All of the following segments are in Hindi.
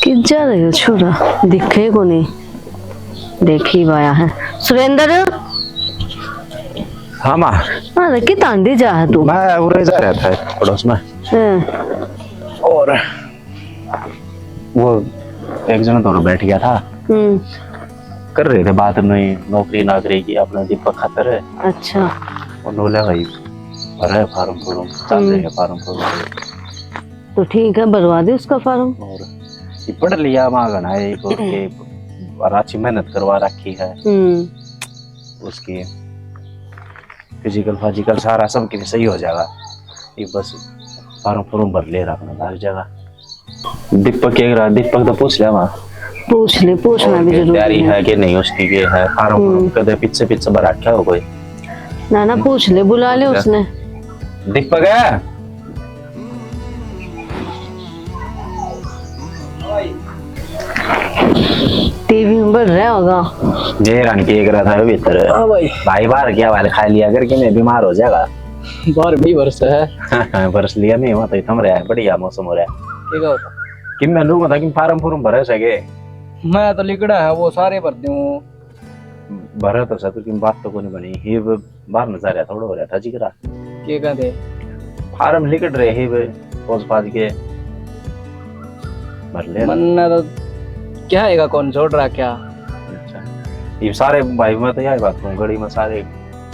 कि जा रहे हो छोरा, दिखे को नहीं, देखी वाया है सुरेंद्र। हाँ माँ। अरे कि तांडी जा है तू? मैं उरे जा रहा था पड़ोस में। और वो एक जन तो बैठ गया था, कर रहे थे बात नहीं नौकरी नाकरी की अपना दीपक खातर है। अच्छा। उन्होंने भाई भरा फार्म फॉर्म चल रहे हैं फार्म फॉर्म। तो ठीक है, भरवा दे उसका फार्म। और ये पढ़ लिया माँ गना है के अच्छी मेहनत करवा रखी है उसकी, फिजिकल फाजिकल सारा सब के सही हो जाएगा। ये बस फार्म फॉर्म भर ले रखना हर जगह। दीपक के दीपक तो पूछ लिया माँ, पूछ ले, पूछना भी जरूरी तैयारी है कि नहीं उसकी के है फार्म कदे पीछे पीछे भरा क्या हो कोई ना ना पूछ ले, बुला ले उसने। दीपक है टीवी में बढ़ रहा होगा। जे रन के रहा था भीतर। हाँ भाई। भाई बाहर क्या वाले खा लिया करके मैं बीमार हो जाएगा। बाहर भी वर्ष है। बरस लिया नहीं हुआ तो थम रहा है, बढ़िया मौसम हो रहा है। ठीक है कि मैं लोग बता कि फार्म फॉर्म भरे सके। मैं तो लिखड़ा है वो सारे भरती हूँ। भरा तो सब की बात तो कोई नहीं बनी। ही बाहर न जा रहा थोड़ा हो रहा था जिगरा के कहते फार्म लिख रहे ही पोस पास के भर ले मन तो क्या है कौन छोड़ रहा क्या। अच्छा ये सारे भाई मैं तो यही बात कहूँ गड़ी में सारे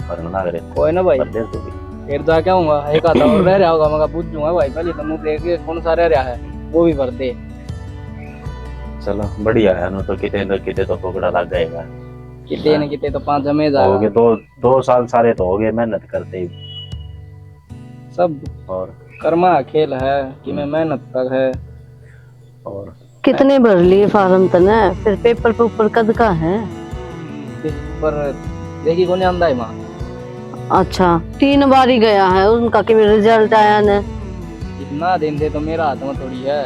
भरना लग रहे कोई ना भाई, भर दे तू भी। फिर तो क्या हूँगा एक आता और रह रहा होगा, मैं पूछूंगा भाई पहले तुम देख के कौन सा रह रहा है वो भी भर दे। चलो बढ़िया है ना, तो कितने तो पकड़ा लग जाएगा। कितने न कितने तो 5 जमे हो गए जाएगा। तो 2 साल सारे तो हो गए मेहनत करते ही। सब और कर्मा खेल है कि मैं मेहनत कर है। और कितने भर लिए फार्म तने? फिर पेपर पे ऊपर कद का है? पर देखी कौन आंदा है माँ। अच्छा 3 बार ही गया है उनका कि रिजल्ट आया न। इतना दिन से तो मेरा हाथ में थोड़ी है।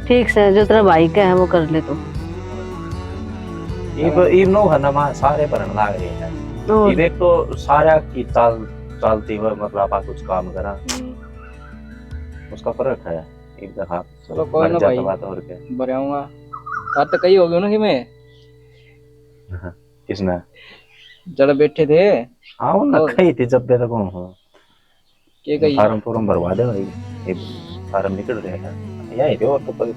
ठीक से जो तेरा भाई का है वो कर ले तू। ये नो है ना मां सारे भरन लाग रहे हैं। और ये देख तो सारा की चलती हुआ मतलब आप कुछ काम करा उसका फर्क है एक दफा। चलो कोई ना भाई बात और क्या भर आऊंगा। बात तो कही होगी ना कि मैं किसने जब बैठे थे। हाँ वो नखई थी जब तक कौन हो के कही फार्म फॉर्म भरवा दे भाई। ये फार्म निकल रहे हैं यही थे और तो कोई।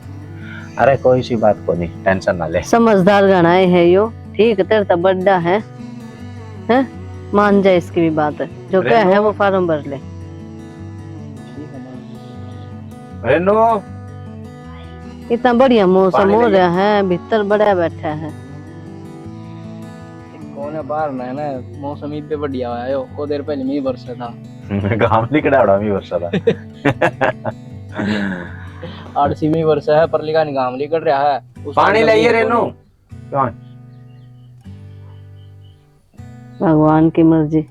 अरे कोई सी बात को नहीं, टेंशन ना ले। समझदार गणाए है यो। ठीक है तेरा तो बड्डा है, हैं? मान जा इसकी भी बात है, जो क्या है वो फार्म भर ले। रेनो इतना बढ़िया मौसम हो रहा है, भीतर बड़ा बैठा है। कौन है बाहर ना है ना, मौसम इतने बढ़िया है यो। को देर पहले मींह बरसा था। गांव निकड़ा उड़ा भी वर्षा था। आरसी में वर्षा है पर लिखा नहीं गांव निकल रहा है। पानी लाइए रेनो। भगवान की मर्जी।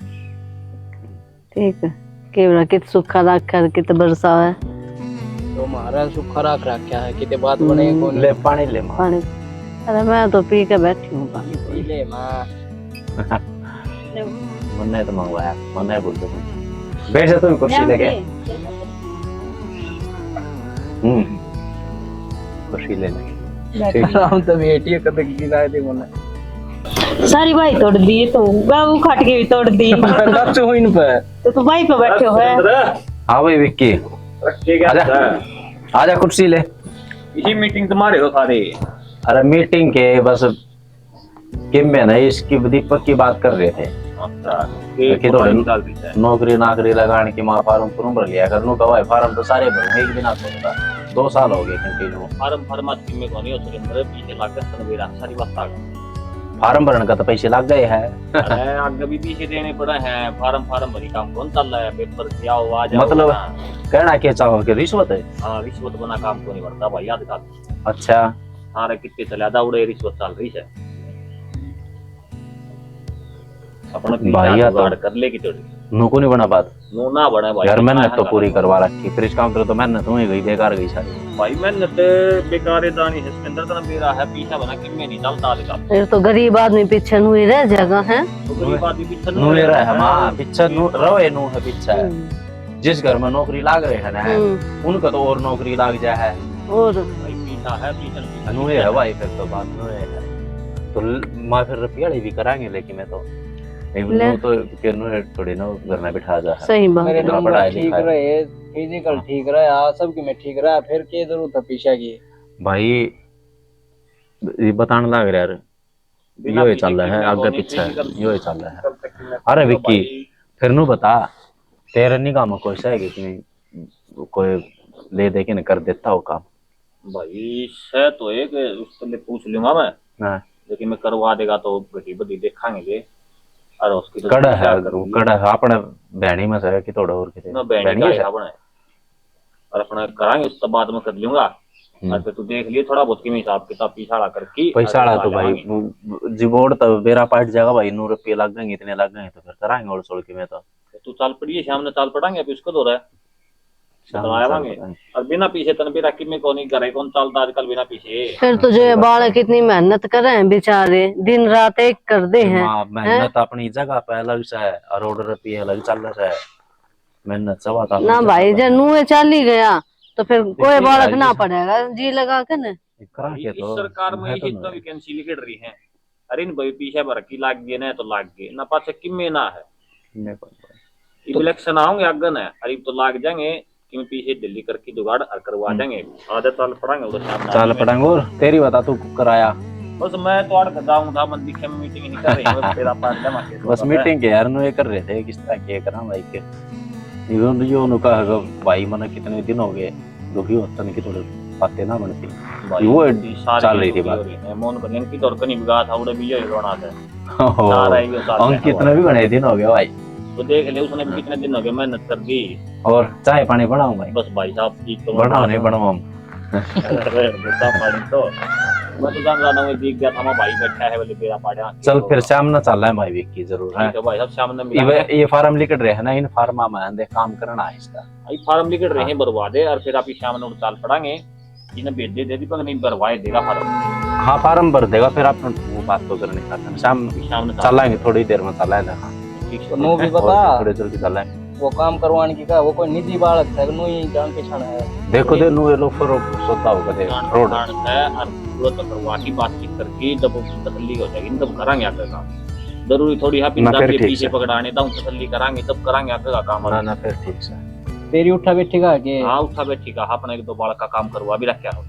ठीक है केवड़ा कित सूखा रखा कित बरसा है तो हमारा सुखा रख रखा है कितने बात बने कौन ले पानी ले मां। पानी। अरे मैं तो पी के बैठी हूँ पानी। पी ले मां। मन्ने तो मंगवाया मन्ने बोल दो बैठ जा तुम कुर्सी लेके। कुर्सी ले ले। हम तो बैठी है कद की राय दे बोला सारी भाई तोड़ दी तो गाँव खाट के भी तोड़ दी। बच्चे हो इन पे तो तुम भाई पे बैठे हो है। हाँ भाई विक्की आजा आजा कुर्सी ले। इसी मीटिंग तुम्हारे हो सारे। अरे मीटिंग के बस किम में ना इसकी दीपक की बात कर रहे थे कि थोड़े नौकरी नाकरी लगाने की माँ फार्म फॉर्म भर लिया कर लूँ। भाई फार्म तो सारे भर एक दिन आता 2 साल हो गए कंटिन्यू। फार्म फार्मेसी में कोनी हो सुरेंद्र पीछे लाकर तनवीरा सारी बात आ गई। फार्म भरने का तो पैसे लग गए हैं। अरे आगे भी पीछे देने पड़े हैं। फार्म फार्म भरी काम कौन चल रहा है, पेपर से आओ आ जाओ। मतलब कहना क्या चाहो कि रिश्वत है? हाँ रिश्वत बना काम को नहीं बढ़ता भाई याद कर। अच्छा सारे कितने चले दौड़े रिश्वत चल रही है अपना भाई जुगाड़ कर लेगी थोड़ी। नुको नहीं बना बात नो ना बना भाई। घर मेहनत तो पूरी करवा रखी फिर इस काम तो मेहनत हुई गई बेकार गई सारी। भाई मेहनत बेकार है दानी है सिकंदर तो मेरा है पीछा बना कि मैं नहीं चलता लेगा। फिर तो गरीब आदमी पीछे हुई रह जगह है। तो गरीब आदमी पीछे नु ले रहा है मां पीछे नु रवे नु है पीछे। जिस घर में नौकरी लाग रहे है ना उनका तो और नौकरी लाग जाए है और भाई पीछा है पीछा नुए है भाई, फिर तो बात नुए है। तो माँ फिर रुपया भी कराएंगे, लेकिन मैं तो ले। नु तो के नुए थोड़ी ना घर में बिठा जा है। सही बात मेरे है। थोड़ा नंबर पढ़ाई ठीक लिखाई। रहे, फिजिकल ठीक रहा, सबकी में ठीक रहा, फिर क्या जरूरत है पीछा की। भाई ये बताने लग रहा यार, यो ही चल रहा है आगे पीछे, यो ही चल रहा है। अरे विक्की फिर नु बता, तेरे निगाह में कोई सही कि कोई ले दे के न कर देता हो काम? भाई से तो एक उसको मैं पूछ लूंगा मैं, हाँ। लेकिन मैं करवा देगा तो घटी बदी देखांगे। और उसकी तो कड़ा क्या है, करूंगी? कड़ा है अपने बहनी में से कि थोड़ा और किसी ना बहनी का हिसाब है, और अपना कराएंगे उसके बाद में कर लूंगा। और फिर तू देख लिए थोड़ा बहुत की हिसाब किताब पीछा करके पैसा आला तो भाई जीवोड़ तो बेरा पाट जाएगा भाई, 100 रुपये लग गएंगे, इतने लग गए तो फिर कराएंगे और सोल के में तो। तू चाल पड़ी है, शाम ने चाल पड़ांगे अभी उसको दो रहा है बतावाएंगे। और बिना पीछे तन भी रखी में कौन करे कौन चलता आजकल बिना पीछे। फिर तुझे बालक कितनी मेहनत कर रहे हैं बेचारे, दिन रात एक कर दे हैं। मेहनत अपनी जगह पे अलग से है और ऑर्डर रुपये अलग चल रहा है, मेहनत सब आता ना भाई जब नुए चल ही गया तो फिर कोई बालक ना पड़ेगा जी लगा के न। करा के इस तो सरकार में है तो जितना वैकेंसी लिख रही है, अरे इन भाई पीछे भर की लाग गए ना तो लाग गए ना, पाछे किमे ना है। इलेक्शन आओगे अगन है, अरे तो लाग जाएंगे कि मैं पीछे दिल्ली करके जुगाड़ करवा देंगे। आधे साल पढ़ाएंगे उधर शाम चाल पड़ेंगे। और तेरी बता, तू कराया? बस मैं तो आड़ जाऊं था मंदिर में मीटिंग नहीं कर रही हूं, तेरा पास जमा के बस मीटिंग के यार नु ये कर रहे थे किस तरह के करा भाई के यो नु कहा भाई मन कितने दिन हो गए दुखी होता नहीं कि थोड़े बातें ना बनती वो चल रही थी बात। मोहन बनेन की तौर कनी बिगा था उड़े भी ये रोना था हम कितने भी बड़े दिन हो गए भाई, तो देख ले उसने भी कितने दिन हो गए मेहनत कर दी। और चाय पानी बनाऊं भाई? बस भाई साहब जी तो बनाओ नहीं बनाओ हम पानी तो मैं तो जान रहा हूं दिख गया था मैं भाई बैठा है बोले मेरा पाड़ा। चल फिर शाम ना चल रहा है भाई विक्की जरूर है तो भाई साहब सामने मिला ये फार्म लिख रहे हैं ना, इन फार्मा में दे काम करना है इसका। आई फार्म लिख रहे हैं बर्बादे और फिर आप शाम में चाल पड़ांगे इन्हें भेज दे दी पर नहीं भरवाए देगा फार्म। हाँ फार्म भर देगा, फिर आप वो बात तो करने का शाम चलाएंगे थोड़ी देर में चलाएंगे। नो भी बता थोड़ी जल्दी चलाएंगे वो काम करवाने की का वो कोई निजी बालक है नो ही जान पहचान है। देखो दे नु ये लोग फिर सोता होगा दे रोड है और पूरा तो करवा की बातचीत करके जब तसल्ली हो जाएगी तब करांगे आगे का। जरूरी थोड़ी है पिंडा के पीछे पकड़ाने दाऊ तसल्ली करांगे तब करांगे आगे का काम। ना फिर ठीक से तेरी उठा बैठी का के हां उठा बैठी का अपने एक दो बालक का काम करवा भी रखा हो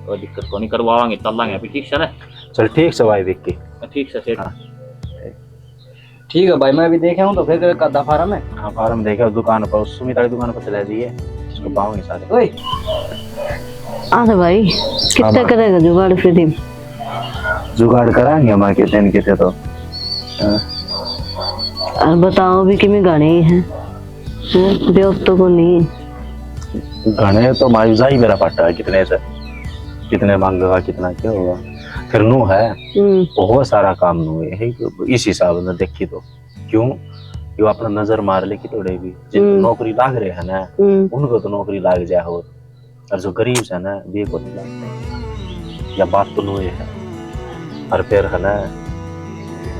कोई दिक्कत को नहीं करवावांगे चलांगे अभी ठीक से ना। चल ठीक से भाई विक्की ठीक से सेठ ठीक है भाई मैं अभी देखे हूं तो फिर कदा फार्म है। हाँ फार्म देखा दुकान पर सुमिता की दुकान पर चला दिए इसको पाऊंगे सारे। ओए अरे भाई कितना करेगा जुगाड़ फिर जुगाड़ कराएंगे हम के दिन के थे तो। और बताओ भी कि मैं गाने हैं तो को नहीं गाने तो मायूजा ही मेरा पट्टा है कितने से कितने मांगेगा कितना क्या होगा फिर नु है बहुत सारा काम नु है इस हिसाब से देखी तो क्यों यो अपना नजर मार ले कि थोड़े भी जिन नौकरी लाग रहे हैं ना उनको तो नौकरी लाग जाए और जो गरीब है ना वे को नहीं लगता या बात तो नु है और फिर है ना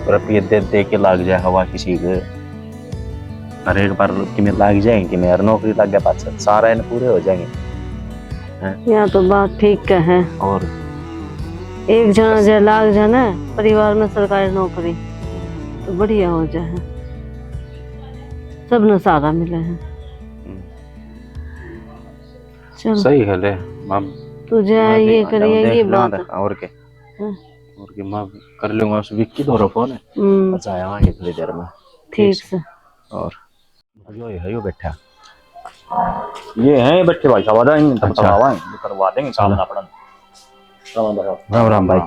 रुपये दे के लाग जाए हवा किसी के और एक बार कि मैं लाग जाएंगे कि मेरा नौकरी लग गया पास सारा इन पूरे हो जाएंगे। यहाँ तो बात ठीक है और एक जना जो लाग जाए ना परिवार में सरकारी नौकरी तो बढ़िया हो जाए सब न सारा मिले हैं। चल सही है ले तुझे ये करिए ये बात और के मैं कर लूंगा उस विक्की तो फोन है अच्छा आएंगे थोड़ी देर में ठीक से। और यो बैठा ये है बच्चे भाई साहब आएंगे तब करवा देंगे काम ना पड़न। राम राम भाई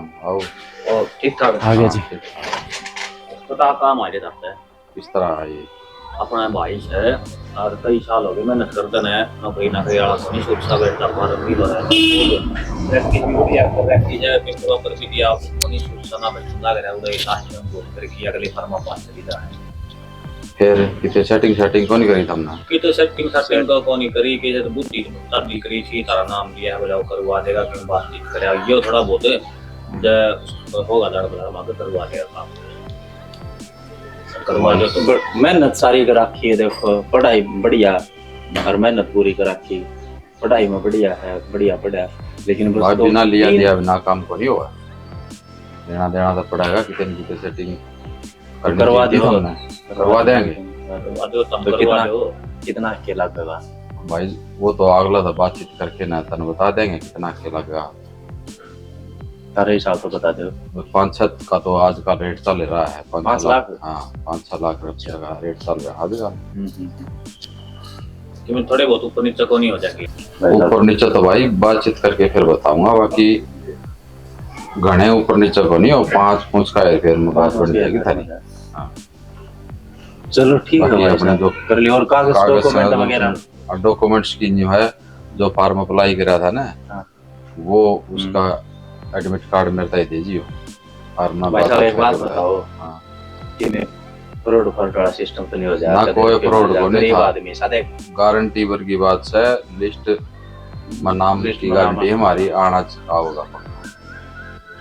और ठीक ठाक आगे जी पता काम आ जाता है किस तरह है ये अपना भाई है और कई साल हो गए मेहनत करते हैं नौकरी ना कहीं वाला नहीं सोचता बैठता फार्म भी लगा रैंकिंग भी बढ़िया कर रखी है पेपर पर भी दिया नहीं सोचता ना बैठता लग रहा है उधर लास्ट में बोल करके अगले फार्म पास चली जा है फिर किते सेटिंग कौन करी तुमने किते सेटिंग को कौन करी के तो बुद्धि तब करी थी तारा नाम दिया है बोला करवा देगा क्यों बातचीत करे ये थोड़ा बहुत जो होगा दड़ बड़ा मांग करवा देगा काम करवा दो तो मेहनत सारी कर रखी है देखो पढ़ाई बढ़िया और मेहनत पूरी कर रखी पढ़ाई में बढ़िया है, बढ़िया पढ़ा है, लेकिन बस भाई दो बिना लिया तीन- दिया बिना काम को नहीं होगा। लेना देना तो पड़ेगा, कितने न कितने सेटिंग करनी करवा चाहिए दो। हमने। करवा देंगे करवा दो, तुम तो करवा कितना दो। कितना के लगेगा? भाई, वो तो अगला तो बातचीत करके ना तन बता देंगे कितना के लगेगा। तारे हिसाब तो बता दो। 5-6 का तो आज का रेट चल रहा है, 5 लाख? हाँ 5-6 लाख रुपया का रेट चल रहा है आजकल। कि थोड़े बहुत ऊपर नीचे को नहीं हो जाएगी। ऊपर नीचे तो भाई बातचीत करके फिर बताऊंगा, बाकी घने ऊपर नीचे को नहीं हो, 5 का है फिर बात बन जाएगी थारी। चलो ठीक है बाकी भाई अपने साहब, जो कर लियो। और कागज डॉक्यूमेंट वगैरह और डॉक्यूमेंट्स की जो है, जो फॉर्म अप्लाई करा था ना, हाँ। वो उसका एडमिट कार्ड मेरे तक दीजिए। और ना भाई साहब एक बात करके बताओ, हाँ। कि में फ्रॉड वाला सिस्टम तो नहीं हो जाएगा? ना कोई फ्रॉड को नहीं गरीब था। आदमी सादे गारंटी वर्गी बात से लिस्ट में नाम लिस्ट की में नाम गारंटी हमारी आना होगा।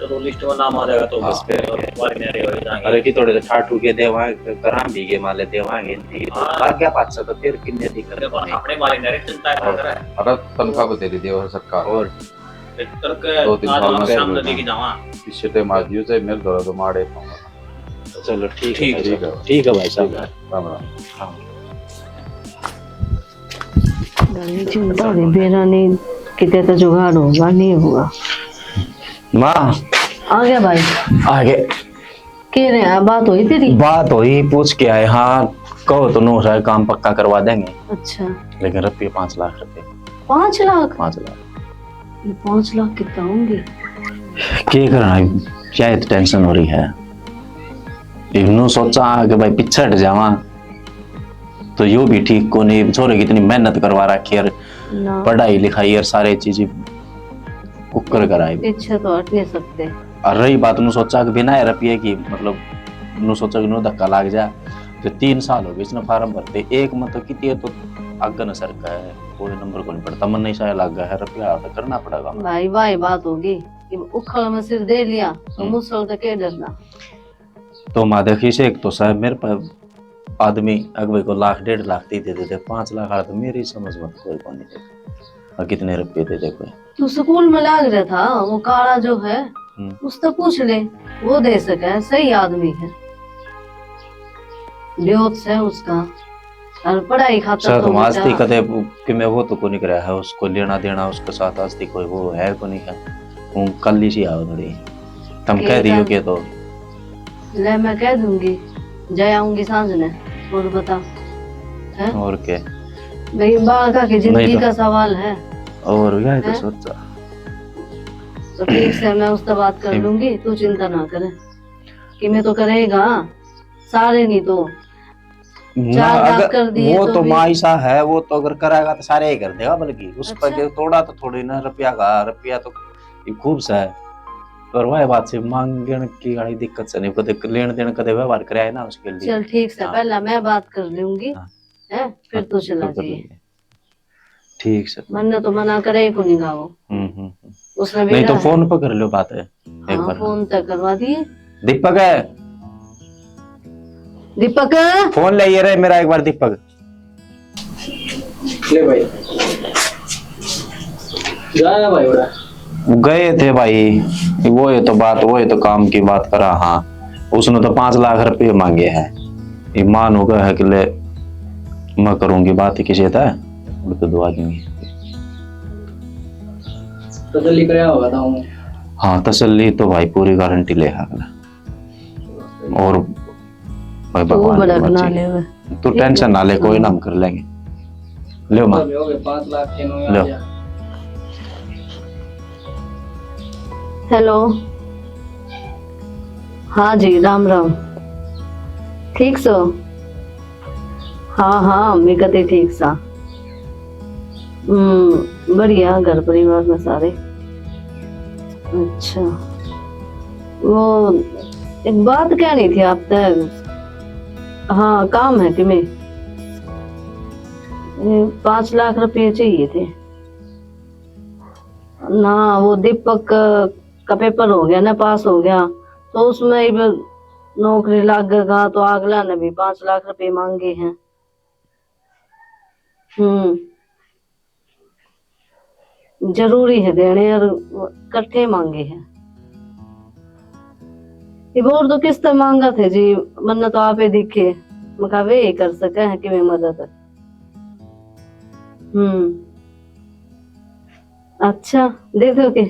चलो लिस्ट में नाम आ जाएगा तो हाँ। बस फिर तुम्हारी मेरे हो जाएंगे। अरे कि थोड़े छाटू के देवा कराम भी के माले देवांगे हाँ। भाग गया 500 तो फिर कितने दिक्कत देखो, नहीं। अपने बारे में चिंता कर रहा है। अरे तनख्वाह बतेरी दी और सरकार और ट्रैक्टर के 2-3 आज साल वाला में शाम में लेके जावा। इसी टाइम आज यूं से मेरे दौरा तो मारे पाऊंगा। चलो ठीक ठीक है, ठीक है। ठीक है भाई साहब। राम राम। बड़ी चिंता नहीं, मेरा नहीं कितने तो जुगाड़ होगा नहीं होगा। माँ आ गया भाई, आगे कह रहे हैं बात हुई तेरी? बात हुई, पूछ के आए। हाँ कहो तो नो सारे काम पक्का करवा देंगे, अच्छा, लेकिन रुपये 5 लाख रुपए। 5 लाख? 5 लाख 5 लाख कितना होंगे? क्या करना है? क्या टेंशन हो रही है? इन्हों सोचा कि भाई पीछे हट जावा तो यो भी ठीक को नहीं। छोरे कितनी मेहनत करवा रखी है, ना पढ़ाई लिखाई और सारे चीजें कुकर कराई। पीछे तो हट नहीं सकते। और रही बात नु सोचा कि बिना रुपये की, मतलब नु सोचा कि नु धक्का लग जाए तो 3 साल हो गए इसने फार्म भरते, एक मतलब कितनी तो आगे न सर का है, कोई नंबर को नहीं पड़ता, मन नहीं शायद लग गया है, रुपया तो करना पड़ेगा। भाई भाई बात होगी कि उखल में सिर दे लिया तो मुसल तो क्या डरना। तो माँ देखी से एक तो साहब मेरे पास आदमी अगवे को 1-1.5 लाख दे देते, 5 लाख आ तो मेरी समझ मत कोई को नहीं देगा। और कितने रुपये दे दे कोई? तू स्कूल में लाग रहा था, वो काला जो है उससे पूछ ले, वो दे सके, सही आदमी है, ब्योत है उसका, और पढ़ाई खातर सर तो तुम आस्ती बेटा- कदे कि मैं वो तो को नहीं कराया है, उसको लेना देना उसके साथ आस्ती कोई वो है को नहीं है। तुम कल ही सी आओ थोड़ी, तुम कह दियो के तो ले मैं कह दूंगी, जय आऊंगी सांझ ने, और बता है? और के भाई बालका की जिंदगी नहीं तो- का सवाल है, और यही तो हैं? सोचा। तो ठीक से मैं उससे बात कर लूंगी, तू चिंता ना करे, कि मैं तो करेगा सारे नहीं तो ना 4 लाख अगर कर दिए वो तो भी- माइसा है, वो तो अगर कराएगा तो सारे ही कर देगा, बल्कि उस पर अच्छा। थोड़ा तो थोड़ी ना रुपया का, रुपया तो ये खूब सा है। और वह बात से मांगने की गाड़ी दिक्कत से नहीं, कदे लेन देन कदे व्यवहार कराए ना उसके लिए। चल ठीक से, हाँ। पहला मैं बात कर लूंगी, हाँ। है फिर तू चला तो कर जाइए। लेंगे। ठीक से। मन तो मना करे ही को नहीं गाओ, उसने नहीं तो बेटा है। फोन पर कर लो बात है एक हाँ, बार। फोन तक करवा दिए। दीपक है, दीपक फोन ले ये रहे मेरा एक बार। दीपक ले भाई जाया भाई उड़ा गए थे भाई, वो ये तो बात, वो ये तो काम की बात करा। हाँ उसने तो 5 लाख रुपए मांगे हैं, ईमान हो गया है कि ले मैं करूंगी बात ही किसी था तो दुआ दूंगी। तो जल्दी करे होगा था हूँ। हाँ तसल्ली तो भाई पूरी गारंटी ले अगला। और भाई तू भगवान की भड़क ना मर्जी। ले वे। तू टेंशन ना ले, कोई नाम कर लेंगे। ले माँ हो गए 5 लाख के नो लो। आ गया। हेलो, हाँ जी, राम राम। ठीक सो? हाँ हाँ मैं कहते ठीक सा। बढ़िया, घर परिवार में सारे। अच्छा, वो एक बात कहनी थी आप तक। हाँ काम है कि मैं 5 लाख रुपए चाहिए थे ना। वो दीपक का पेपर हो गया ना, पास हो गया, तो उसमें ही नौकरी लगेगा, तो अगला ने भी 5 लाख रुपए मांगे हैं। जरूरी है देने और कट्ठे मांगे हैं। ये बोर तो किस तरह मांगा थे जी, मन्ना तो आपे दिखे मका वे ही कर सके हैं कि मैं मदद। अच्छा देखो के,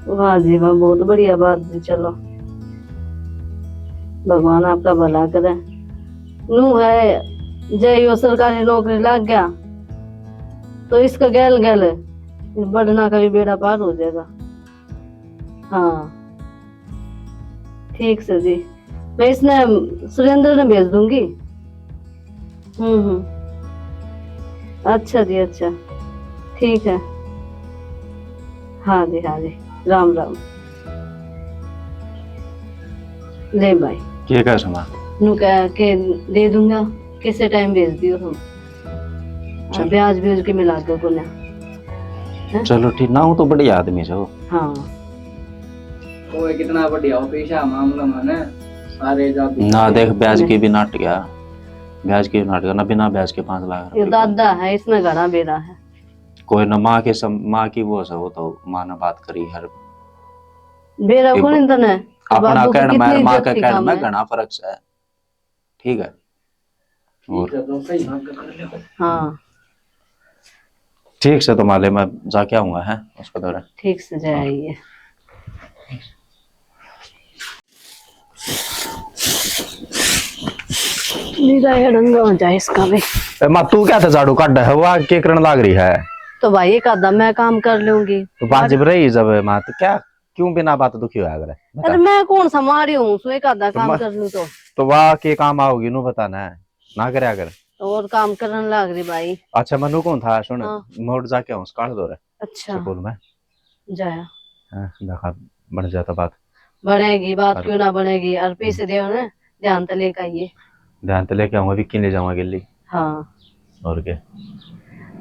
वाह जी वाह, बहुत बढ़िया बात जी। चलो भगवान आपका भला करे। नू है जय वो सरकारी नौकरी लग गया तो इसका गैल गैल बढ़ना का भी बेड़ा पार हो जाएगा। हाँ ठीक से जी, मैं इसने सुरेंद्र ने भेज दूंगी। अच्छा जी अच्छा, ठीक है। हाँ जी हाँ जी, राम राम। ले भाई क्या कर समा नु कह के दे दूंगा, किसे टाइम भेज दियो तुम। ब्याज भेज के मिला दो को ना। चलो ठीक ना, हूँ तो बढ़िया आदमी छो। हाँ वो कितना बढ़िया हो पेशा मामला माने सारे जादू ना देख ब्याज की भी नाट गया, ब्याज की नाट गया ना, बिना ब्याज के 5 लाख ये रुपए। दादा है, इसमें घना बेड़ा है। कोई ना माँ की वो सब, वो तो माँ ने बात करी हर बेड़ा कौन इंतन है अपना कहना, मैं माँ का इज्जत कहना काम में है। घना फर्क है। ठीक है और तो सही भाग कर ले। हाँ ठीक से, तो माले मैं जाके आऊंगा है उसका दौरा। ठीक से जाइए। हो जाए इसका भी। माँ तू क्या था झाड़ू काट है, वह के करण लाग रही है। तो भाई एक आधा मैं काम कर लूंगी। तो बात जब रही जब माँ तो क्या क्यों बिना बात दुखी हुआ करे। अरे मैं कौन सा मारी हूँ, सो एक आधा काम कर लूं तो वाह के काम आओगी नू बताना है ना, करे अगर और काम करने लग रही भाई। अच्छा मनु कौन था सुन, हाँ। मोड़ जाके आऊं काट दो रे अच्छा स्कूल में। जाया हाँ, देखा बन जाता बात। बनेगी बात, क्यों ना बनेगी। और पैसे दे ना, ध्यान तो लेकर आइए। ध्यान तो लेके आऊंगा, विक्की ले जाऊंगा गिल्ली हाँ और के।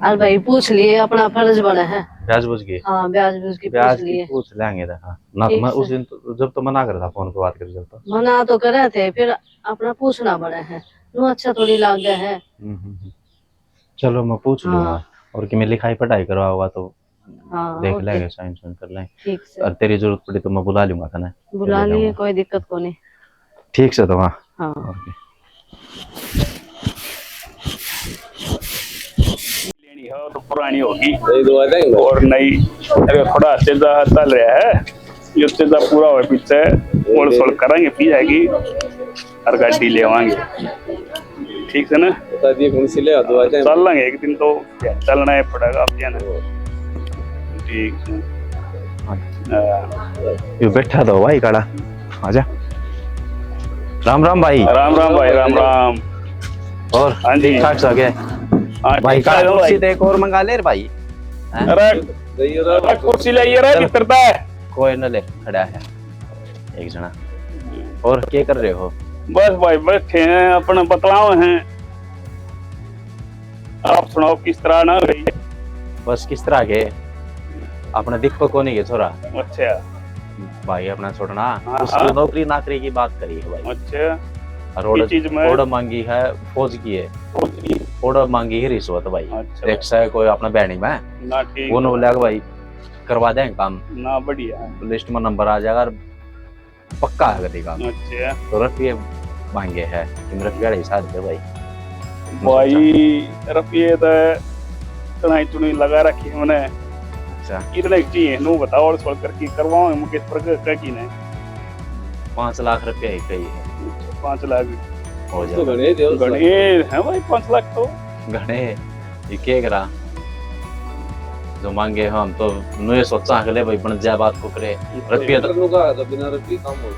और भाई पूछ लिए, अपना फर्ज बना है। ब्याज बुझ गई, हाँ ब्याज बुझ की ब्याज पूछ की लिए। पूछ लेंगे देखा ना। तो ठीक मैं से। उस दिन जब तो मना कर था फोन पे बात कर, जब तो मना तो करे थे, फिर अपना पूछना पड़ा है। नो अच्छा थोड़ी लाग गया है। चलो मैं पूछ हाँ। लूंगा और कि मैं लिखाई पढ़ाई करवा हुआ तो हाँ देख ओके। लेंगे, साइन सुन कर लेंगे। ठीक से और तेरी जरूरत पड़ी तो मैं बुला लूंगा था ना। बुला लिए, कोई दिक्कत को नहीं। ठीक से तो हाँ। हाँ और क्या। लेनी है तो पुरानी होगी और नई अरे थोड़ा तेजा चल रहा है, जो तेजा पूरा हो पीछे मोड़ सोड़ करेंगे, पी जाएगी और गाड़ी ले आएंगे। ठीक है ना, चल लेंगे एक दिन तो, चलना है पड़ेगा अब क्या ना। ठीक है ये बैठा तो भाई काड़ा, आजा। राम राम भाई। राम राम भाई, राम राम। और हाँ जी। ठीक ठाक सा क्या हाँ, भाई ठीक का है कुर्सी भाई। तो एक और मंगा ले रे भाई। अरे कुर्सी लाइए रे, चल। कितना है? कोई न ले, खड़ा है एक जना। और क्या कर रहे हो? बस भाई बैठे हैं, अपना बतलाओ हैं। आप सुनाओ किस तरह ना गई? बस किस तरह के अपना दिक्कत को नहीं है छोरा अच्छा भाई, अपना छोड़ना। हाँ, उसकी हाँ। नौकरी नाकरी की बात करी है भाई। अच्छा, और किस चीज में? ऑर्डर मांगी है फौज की है, ऑर्डर मांगी है रिश्वत भाई। अच्छा एक से कोई अपना बहनी में ना, ठीक वो बोला भाई करवा देंगे काम, ना, बढ़िया। लिस्ट में नंबर आ जाएगा और पक्का है गति काम। अच्छा तो रफिए मांगे है कि मेरा प्यारे साथ दे भाई। भाई रफिए तो चुनाई चुनाई लगा रखी है मैंने। अच्छा कितने चाहिए नो बताओ, और सोच करके करवाओ मुकेश पर का की ने 5 लाख रुपया ही कही है 5 लाख हो तो जाएगा। गणे है भाई, 5 लाख तो घने ये क्या करा जो मांगे हम तो नुए सोचा के ले भाई बन जाए बात को करे। रुपये तो बिना रुपये काम हो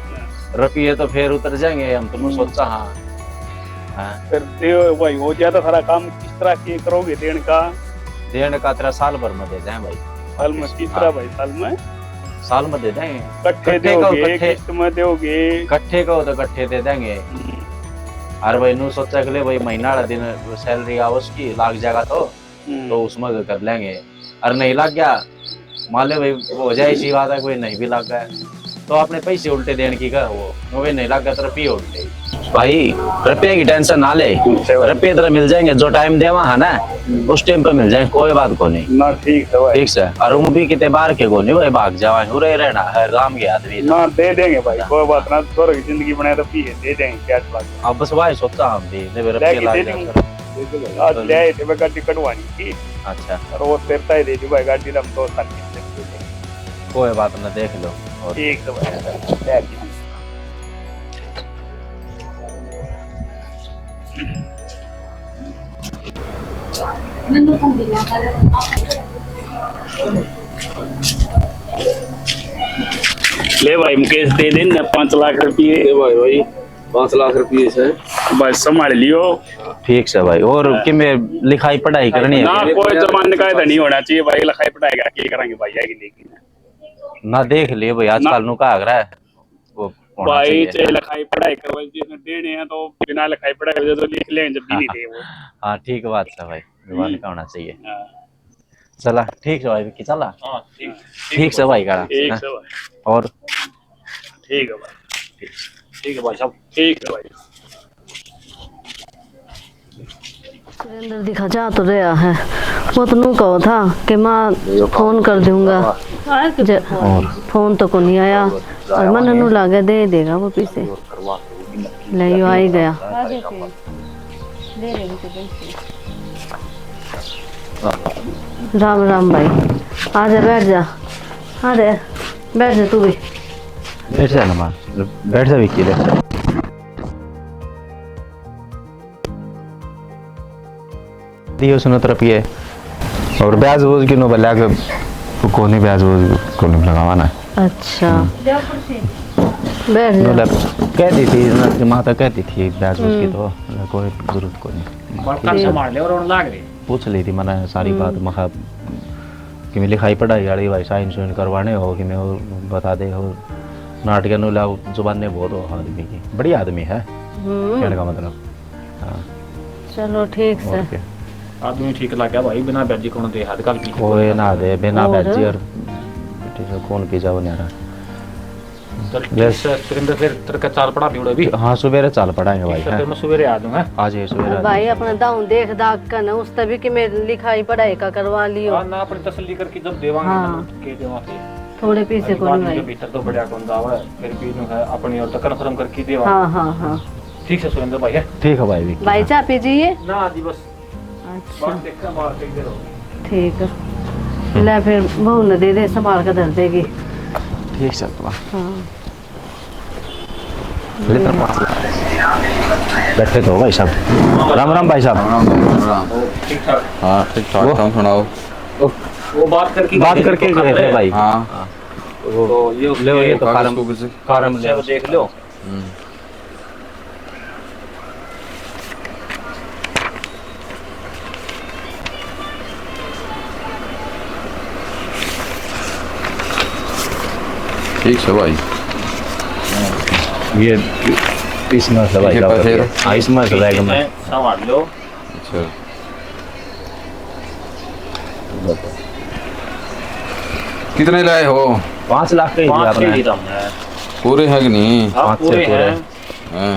रुपये तो फिर उतर जाएंगे हम तो सोचा। हाँ हाँ फिर देव भाई हो ज्यादा सारा काम किस तरह के करोगे? देने का देने का तेरा साल भर में दे जाए भाई। साल में किस तरह भाई? साल में दे देंगे, कट्ठे कट्ठे को दोगे, कट्ठे। किस्त में दोगे? कट्ठे को तो कट्ठे दे देंगे। और भाई नू सोचा के ले भाई महीना वाला दिन सैलरी आओ उसकी लाग जाएगा तो उसमें कर लेंगे। और नहीं लग गया मान ले भाई हो जाए इसी बात है, कोई नहीं भी लग गया तो अपने पैसे उल्टे देने की का वो भाई नहीं लग गया तो रुपये उल्टे। भाई रुपये की टेंशन ना ले, रुपये इधर मिल जाएंगे, जो टाइम देवा है ना उस टाइम पे मिल जाएंगे, कोई बात को नहीं। ना ठीक है भाई, ठीक से। और वो भी कितने बार के को नहीं भाई भाग जावा, उरे रहना है गांव के आदमी। ना दे देंगे भाई, कोई बात ना, थोड़ी की जिंदगी बनाए तो पी दे देंगे, क्या बात है। अब बस भाई सोचता हम भी नहीं रुपये दे लाग देंगे। जाकर। आज ले आए थे मैं गाड़ी कटवानी थी, अच्छा और वो तेरता ही दे दी भाई गाड़ी, हम 2 साल की। कोई बात ना, देख लो। और ठीक है भाई, ले आती हूँ। ले भाई मुकेश दे देना 5 लाख रुपये। भाई 5 लाख रुपये से बस संभाल लियो ठीक से भाई। और कि मैं लिखाई पढ़ाई करनी ना, है कोई जमाने का नहीं होना चाहिए भाई, लिखाई पढ़ाई का क्या करेंगे भाई, आगे लेकिन ना, देख लिए भाई आजकल नु का रहा है वो होना भाई चाहिए। चाहे लिखाई पढ़ाई करवाई जिसने देने हैं तो बिना लिखाई पढ़ाई कर तो लिख लें, जब भी नहीं दे वो। हाँ ठीक बात है भाई, जुबान का होना चाहिए। हाँ, चला ठीक है भाई, विक्की चला। हाँ, ठीक ठीक से भाई का। ठीक है भाई, और ठीक है भाई, ठीक है भाई साहब, ठीक है भाई। सुरेंद्र दिखा जा तो रहा है, वो तो नू कहो था कि माँ फोन कर दूंगा, फोन तो को नहीं आया, और मन नू लागे दे देगा वो पीछे ले यो आ ही गया। राम राम भाई, आ जा बैठ जा, आ जा बैठ जा तू भी। बैठ जा ना माँ, बैठ जा विक्की, बैठ जा। दियो सुनो तरफ ये, और ब्याज बोझ की नो बल्ला के को नहीं, ब्याज बोझ को नहीं लगावाना। अच्छा बैठ नो जा। कहती थी ना, माता कहती थी ब्याज बोझ की तो कोई जरूरत को नहीं। बर्तन संभाल ले और लाग रे। पूछ ली थी मैंने सारी बात, मखा कि मैं लिखाई पढ़ाई वाली भाई साइन सुइन करवाने हो कि मैं बता दे हो, नाटक नो ला जुबान ने बहुत हो आदमी की, बढ़िया आदमी है कहने का मतलब। हाँ चलो ठीक से। ओके। आदमी ठीक लग गया भाई, बिना बैजी कौन दे हाथ कल पी कोई ना दे बिना और? बैजी, और बेटे से कौन पी जाओ न्यारा। सुरेंद्र फिर तेरे का चाल पड़ा भी भी। हाँ सवेरे चाल पड़ाएंगे भाई। फिर मैं सवेरे आ दूंगा। आज ये सवेरे भाई अपना दाऊं देख दाग कर ना उस तभी कि मैं लिखाई पढ़ाई का करवा लियो, हां ना अपनी तसल्ली करके जब देवांगे हाँ। ना के देवा के थोड़े पीछे को बाद नहीं में भाई। भीतर तो बढ़िया कौन दावा है, फिर भी नु है अपनी और तो कंफर्म करके देवा। हाँ हाँ हाँ ठीक है सुरेंद्र भाई है। ठीक है भाई विक्की। भाई चाय पीजिए। ना जी बस अच्छा बात देखा मार के दे रहो। ठीक है, ले फिर बहू ने दे दे, संभाल कर धर देगी। ठीक चल तो हाँ बैठे तो भाई साहब। राम राम भाई साहब। ठीक ठाक हाँ ठीक ठाक, तुम सुनाओ। वो बात करके गए थे भाई। हाँ तो ये ले ये तो कागज फार्म को किसी फार्म ले देख लो। ठीक है भाई। ये इसमें से भाई ठीक है, साहब। फिर? हाँ इसमें से बैग में। संभाल लो। अच्छा कितने लाए हो? 5 लाख का ही दिया 5 के आपने। लिए हमने पूरे हैं कि नहीं? आप 5 से पूरे पूरे। हैं। हैं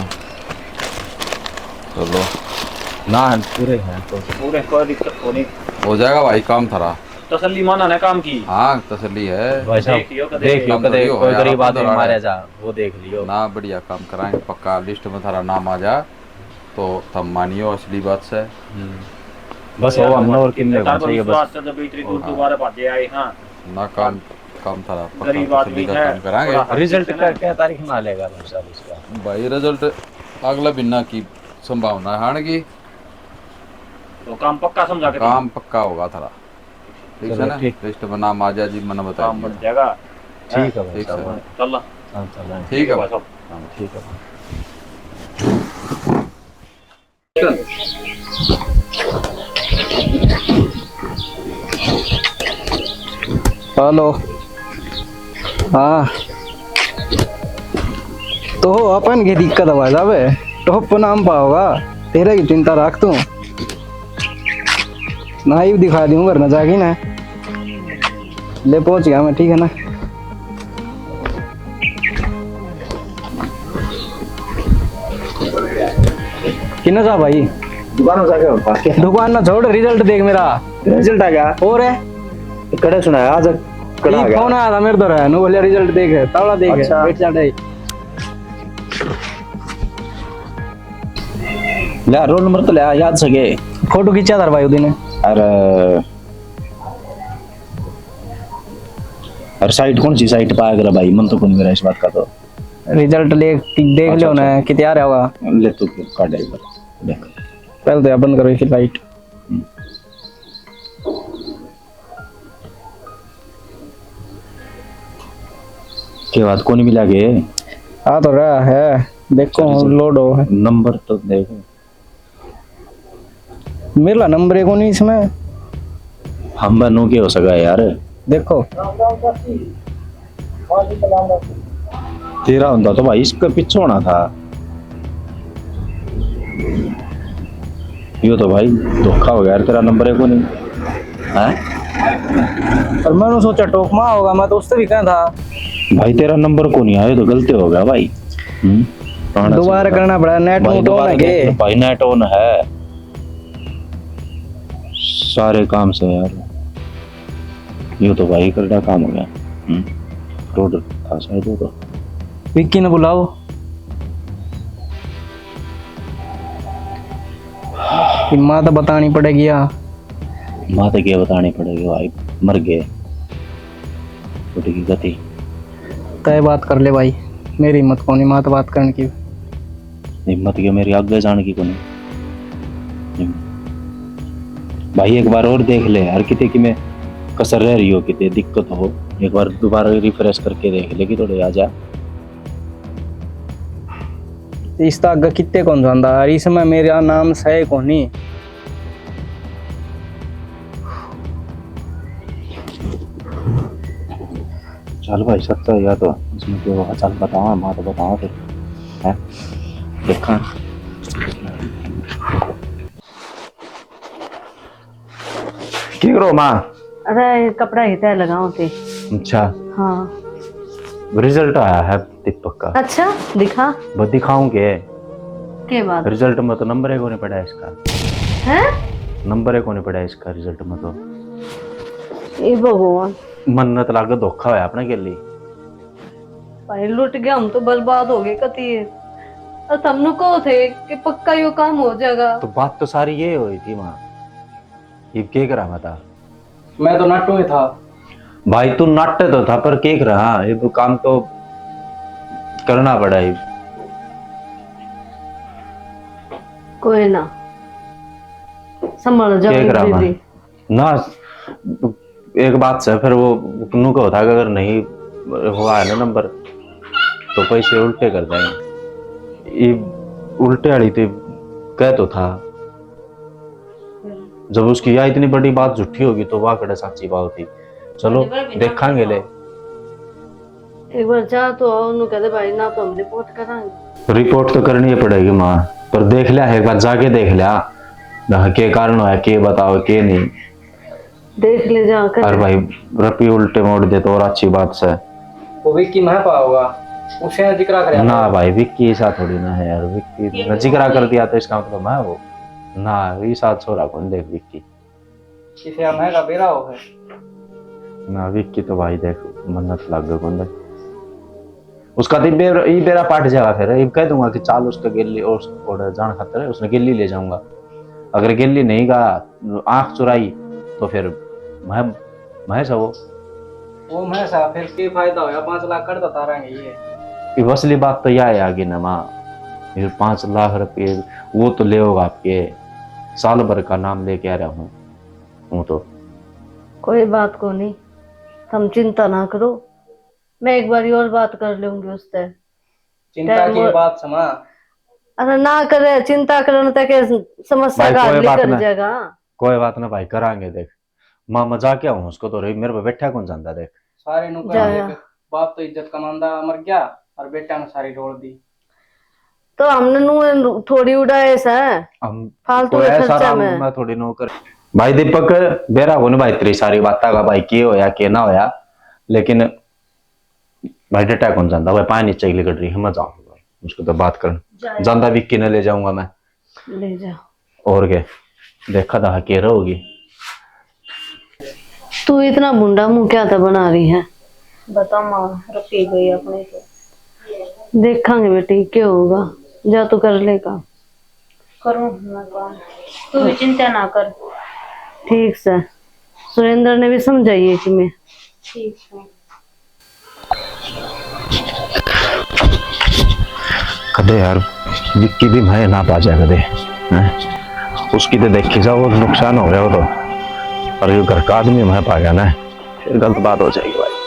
चलो ना पूरे हैं तो पूरे कोई दिक्कत को नहीं, हो जाएगा भाई, काम थारा। तसल्ली माना ना काम की। हाँ तसल्ली है भाई साहब देख लियो कदे। देख लियो काम तो कदे लियो, कोई यार, गरीब आप तो आदमी लड़ा मारे है। जा, वो देख लियो ना, बढ़िया काम कराएंगे पक्का। लिस्ट में थारा नाम आ जा तो तब मानियो असली बात से। बस वो हमने और किन्ने तार पर चाहिए विश्वास बस। से जब इतनी दूर दोबारा बातें आई। हाँ ना काम काम थारा गरीब पक्का आदमी तसल्ली का है, काम कराएंगे थोड़ा- रिजल्ट का क्या तारीख में आलेगा भाई साहब इसका? भाई। रिजल्ट अगला महीना की संभावना है हाण की, तो काम पक्का समझा के काम पक्का होगा थारा। ठीक चलो, है ना? ठीक। लिस्ट में नाम आ जाए जी, मैंने काम बताया। बन जाएगा। ठीक है भाई ठीक साहब। है। चल ला। हाँ, चलो। ठीक है भाई भाई। साहब। ठीक है भाई। हेलो हाँ तो अपन की दिक्कत है जावे टॉप नाम पाओगा, तेरे की चिंता रख तू ना ही दिखा दूँ वरना जागी ना ले पहुंच गया मैं। ठीक है ना? किन्ना सा भाई दुकान जाके पास के दुकान ना छोड़, रिजल्ट देख मेरा। रिजल्ट आ गया और है कड़े सुनाया आज कड़ा आ ये गया फोन आया था मेरे तो है नो बोलिया रिजल्ट देख तावड़ा देख अच्छा। बैठ जा डे ले रोल नंबर तो ले आ, याद सके फोटो खींचा था भाई उदिन अरे साइट कौन सी साइट पाया कर भाई मन तो कौन मेरा इस बात का तो रिजल्ट देख लियो ना कितने आ रहा होगा। ले तू काट एक बार देख पहले तो यार बंद करो इसकी लाइट। के बाद कौन मिला के आ तो रहा है देखो लोड हो है नंबर तो देखो मेरा नंबर है कौन इसमें हम बनो के हो सका यार देखो तेरा होता तो भाई इसका पीछे होना था यो तो भाई धोखा हो गया यार तेरा नंबर है को नहीं है और मैंने सोचा टोकमा होगा मैं तो उससे भी कहा था भाई तेरा नंबर को नहीं आया तो गलती हो गया भाई दोबारा करना पड़ा नेट भाई ऑन है के भाई नेट ऑन है सारे काम से यार ये तो भाई करना काम हो गया रोड था शायद वो तो विक्की ने बुलाओ कि माँ तो बतानी पड़ेगी यार माँ तो क्या बतानी पड़ेगी भाई मर गए छोटी की गति तय बात कर ले भाई मेरी हिम्मत कौन माँ तो बात करने की हिम्मत के मेरी आगे जाने की कोनी भाई एक बार और देख ले हर किते की मैं कसर रह रही हो किते दिक्कत हो एक बार दोबारा रिफ्रेश करके देख ले कि थोड़े आ जा इस तक कितने कौन जाता है इसमें मेरा नाम सही कोनी चल भाई सच्चा या तो इसमें क्या होगा चल बताओ माँ तो बताओ फिर है देखा क्या करो माँ अरे कपड़ा ही तय लगाओ थे। अच्छा हाँ रिजल्ट आया है दीपक का अच्छा दिखा बस दिखाऊंगे के बाद रिजल्ट में तो नंबर एक होने पड़ा है इसका है नंबर एक होने पड़ा है इसका रिजल्ट में तो ये भगवान मन्नत लागे धोखा है अपने के लिए भाई लुट गया हम तो बर्बाद हो गए कती और तुमने कहो थे कि पक्का यो काम हो जाएगा तो बात तो सारी ये हुई थी माँ ये क्या करा बता मैं तो नाटू में था भाई तू नाट्य तो था पर केक रहा ये तो काम तो करना पड़ा है कोई ना संभाल जाओ केक रहा दीदी ना एक बात से फिर वो नु को था कि अगर नहीं हुआ है ना नंबर तो पैसे उल्टे कर देंगे ये उल्टे वाली थी कह तो था जब उसकी या इतनी बड़ी बात झूठी होगी तो वाह कड़े सच्ची बात थी चलो देखांगे ले एक बार जा तो उन्होंने कहते भाई ना तो हम रिपोर्ट कराएंगे रिपोर्ट तो करनी ही पड़ेगी माँ पर देख लिया एक बार जाके देख लिया के कारण है के बताओ के नहीं देख ले जा कर अरे भाई रपी उल्टे मोड़ दे तो और अच्छी बात से वो विक्की मैं पा होगा उसे जिक्र करे ना भाई विक्की ऐसा थोड़ी ना है यार विक्की जिक्र कर दिया तो इसका मतलब मैं वो ना ये साथ छोरा कौन देख विक्की किसे मैं का बेरा हो है ना विक्की तो भाई देख मन्नत लग गई कौन देख उसका तो ये बेरा पाट जाएगा फिर ये कह दूंगा कि चाल उसका गिल्ली और जान खातर है उसने गिल्ली ले जाऊंगा अगर गिल्ली नहीं गा आंख चुराई तो फिर मैं सब वो मैं सा फिर के फायदा होया 5 लाख कर बता रहे ये असली बात तो यह है आगे ना माँ फिर 5 लाख रुपये वो तो ले होगा आपके साल भर का नाम लेके आ रहा हूँ तो कोई बात को नहीं तुम चिंता ना करो मैं एक बार और बात कर लूंगी उससे चिंता की बात समा अरे ना करे चिंता करने तक समस्या का हल कर जाएगा कोई बात ना भाई करांगे देख माँ मजाक क्या हूँ उसको तो मेरे पे बैठा कौन जानता देख सारे नु बाप तो इज्जत कमांदा मर गया और बेटा ने सारी रोड़ दी तो हमने नु थोड़ी उड़ाए सा फालतू के खर्चा में मैं थोड़ी नो कर भाई दीपक बेरा होने भाई तेरी सारी बातें का भाई के होया के ना होया लेकिन भाई डेटा कौन जानता भाई पानी चाहिए कट रही है मैं जाऊंगा उसको तो बात कर जानता विक्की ने ले जाऊंगा मैं ले जा। और क्या, देखा था के रहोगी। तू इतना बुंडा मुंह क्या था बना रही है? बता माँ, रखी गई अपने से। देखांगे बेटी क्या होगा, जा तू कर लेगा। करूँ मैं काम, तू भी चिंता ना कर। ठीक से, सुरेंद्र ने भी समझाइए कि मैं। ठीक है। कदे यार विक्की भी मैं ना पा जाए कदे हैं? उसकी तो देखी जाओ नुकसान हो गया वो तो, और ये घर का आदमी मैं पा गया ना, फिर गलत बात हो जाएगी भाई।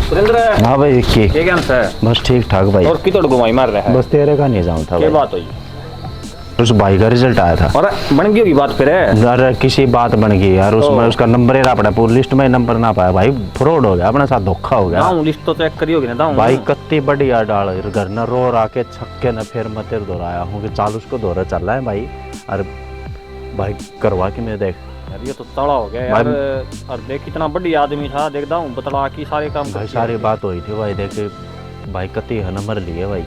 सुरेंद्र, हाँ भाई विक्की, क्या क्या है? बस ठीक ठाक भाई। और कितोड़ घुमाई मार रहा है? बस तेरे का नहीं जाऊँ था क्या भाई। बात हुई? उस भाई का रिजल्ट आया था। और बन गई होगी बात फिर है? यार किसी बात बन गई यार, उसमें उसका नंबर ही ना पड़ा, पूरी लिस्ट में नंबर ना पाया भाई, फ्रॉड हो गया, अपने साथ धोखा हो गया दाऊं लिस्ट तो चेक करी होगी ना दाऊं। भाई। कत्ती बढ़िया डाल घर न रो रा के छक्के न फिर मैं तेरे दोहराया हूँ कि चालू उसको दोहरा चल रहा है भाई। अरे भाई करवा के मैं देख यार ये तो तड़ा हो गया यार। और देख कितना बढ़िया आदमी था, देख दाऊं बतला की सारे काम भाई, कर सारी बात हुई थी भाई। देख भाई कत्ती है नंबर लिए भाई,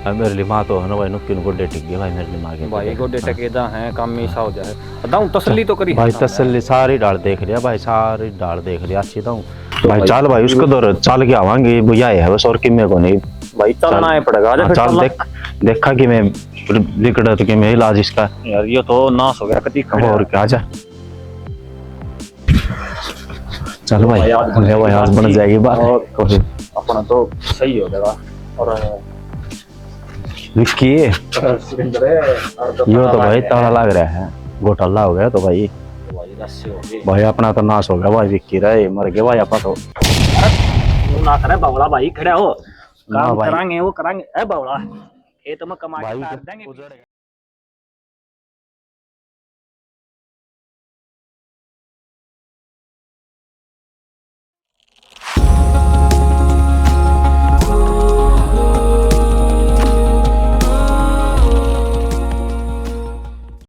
और मेरे लिए माँ तो है ना भाई, नुक्की गोडे टिक गए भाई मेरे लिए माँ के। भाई गोडे टकेदा है, काम में सा हो जाए दाऊं तसल्ली तो करी भाई। तसल्ली सारी डाल देख लिया भाई, सारी डाल देख लिया अच्छी दाऊं भाई। चल भाई उसको दौर चल के आवांगे भैया है बस, और कि मेरे को नहीं भाई चलना है पड़ेगा। हाँ, चल देख देखा कि मैं लिकड़ा तो कि मैं इलाज इसका यार ये तो नाश हो गया कति खड़ा। और क्या जा चल भाई, आज बन जाएगी बात। अपना तो सही हो जाएगा। और विक्की सुरेंद्र यो तो भाई ताला लग रहा है, घोटाला हो गया तो भाई। भाई अपना तो नाश हो गया भाई, विक्की रहे मर गए भाई अपना तो। ना करे बावला भाई, खड़ा हो, ना काम भाई। करांगे वो करांगे। ए बावला, ये तो मैं कमा के भाई काट देंगे।